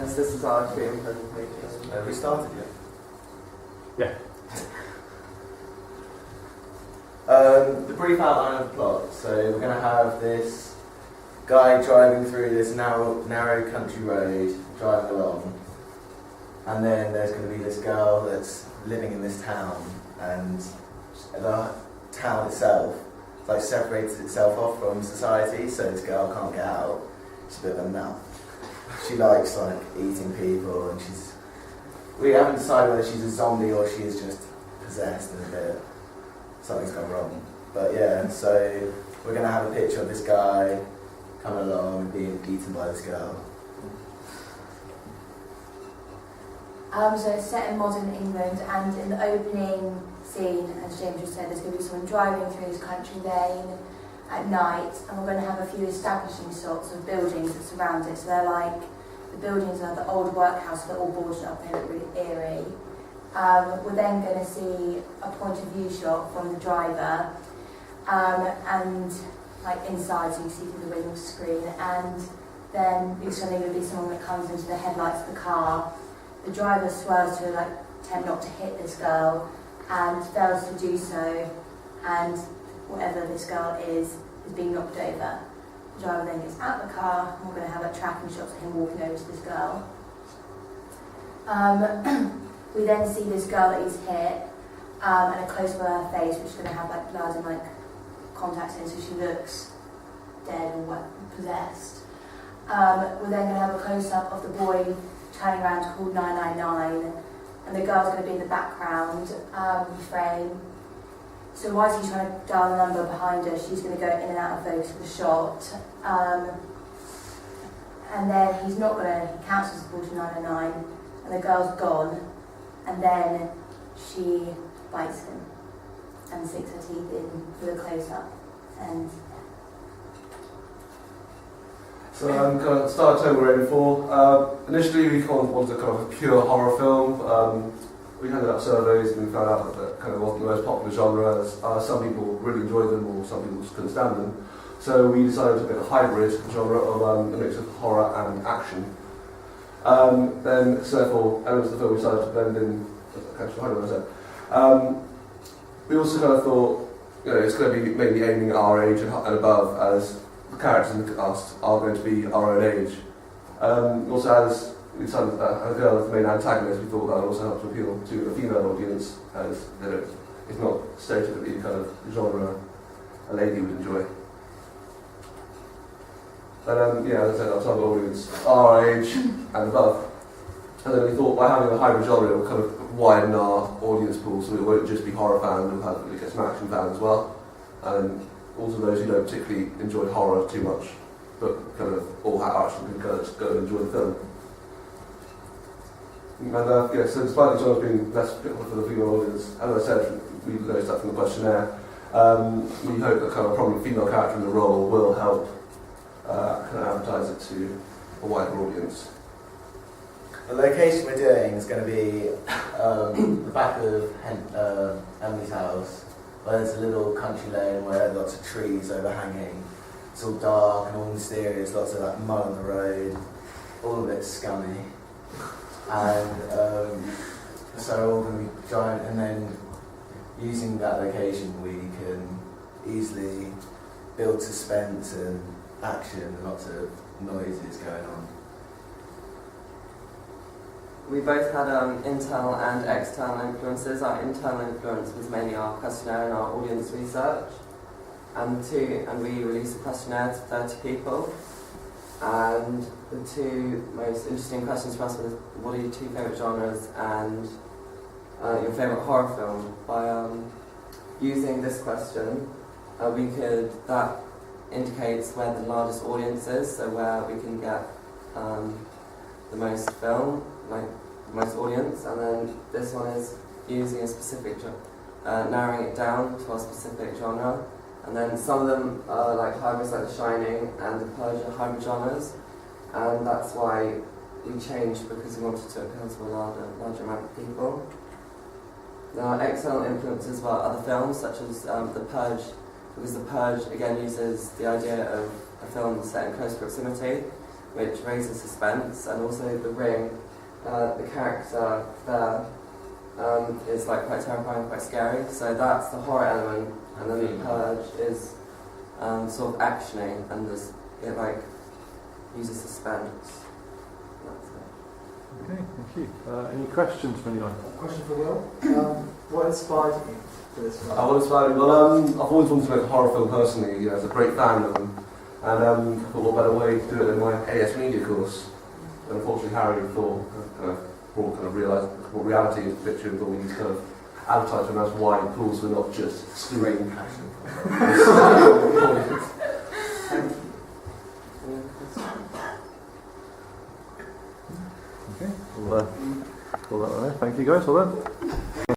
Yes, this is our creative presentation. Have we started yet? Yeah. The brief outline of the plot. So we're going to have this guy driving through this narrow country road, driving along, and then there's going to be this girl that's living in this town, and the town itself separates itself off from society, so this girl can't get out. She's a bit of a nut. She likes eating people, and we haven't decided whether she's a zombie or she is just possessed and something's gone wrong. But yeah, so we're going to have a picture of this guy coming along and being eaten by this girl. So it's set in modern England, and in the opening scene, as James just said, there's going to be someone driving through this country lane at night, and we're going to have a few establishing shots of buildings that surround it. So they're the buildings are the old workhouse, they're all boarded up and they look really eerie. We're then going to see a point of view shot from the driver, and inside, so you can see through the window screen, and then there's going to be someone that comes into the headlights of the car. The driver swerves to attempt not to hit this girl and fails to do so, and whatever this girl is being knocked over. The driver then gets out of the car, and we're going to have tracking shots of him walking over to this girl. We then see this girl that he's hit, and a close-up of her face, which is going to have blood and contacts in, so she looks dead or possessed. We're then going to have a close-up of the boy turning around to call 999, and the girl's going to be in the background frame. So whilst he's trying to dial the number behind her, she's going to go in and out of focus of the shot. And then he cancels the call to 999, and the girl's gone, and then she bites him and sinks her teeth in with a close-up. And So kind of started telling we're aiming for. Initially we wanted a pure horror film. We handed out surveys and we found out that kind of wasn't the most popular genre, as some people really enjoyed them or some people just couldn't stand them. So we decided to make a hybrid genre of a mix of horror and action. Then, so therefore, elements of the film we decided to blend in, we also kind of thought, it's going to be maybe aiming at our age and above, as the characters in the cast are going to be our own age. Also, as we decided that a girl as the main antagonist, we thought that would also help to appeal to a female audience, as it's not stereotypically kind of genre a lady would enjoy. And as I said, our target audience are our age and above. And then we thought by having a hybrid genre, it would kind of widen our audience pool, so it won't just be horror fans, we'll get some action fans as well. And also those who don't particularly enjoy horror too much, but kind of all actually can kind of just go and enjoy the film. And so despite the genre being less applicable for the female audience, as I said, we noticed that from the questionnaire, we hope that kind of a prominent female character in the role will help kind of advertise it to a wider audience. The location we're doing is going to be the back of Emily's house, where there's a little country lane where lots of trees overhanging. It's all dark and all mysterious, lots of mud on the road, all of it scummy. And so we're all going to be driving, and then using that location we can easily build suspense and action and lots of noises going on. We both had internal and external influences. Our internal influence was mainly our questionnaire and our audience research. And we released a questionnaire to 30 people. And the two most interesting questions for us were, what are your two favourite genres and your favourite horror film? By using this question, that indicates where the largest audience is, so where we can get the most film, the most audience, and then this one is using a specific, narrowing it down to a specific genre, and then some of them are hybrids like The Shining and The Purge are hybrid genres, and that's why we changed, because we wanted to appeal to a larger amount of people. There are external influences by other films, such as The Purge, because The Purge again uses the idea of a film set in close proximity, which raises suspense, and also the ring, the character there is like quite terrifying, quite scary. So that's the horror element, and then the purge is sort of actioning, and it like uses suspense. That's it. Okay, thank you. Any questions from anyone? Question for Will. What inspired you for this film? I was inspired. Well, I've always wanted to make a horror film personally. You know, I was a great fan of them, and I thought what better way to do it than my AS Media course. And unfortunately, Harry thought brought reality into the picture, and thought we need to kind of advertise them as wide pools, we're not just screaming passion. Okay, we'll call that one there. Thank you guys, well done.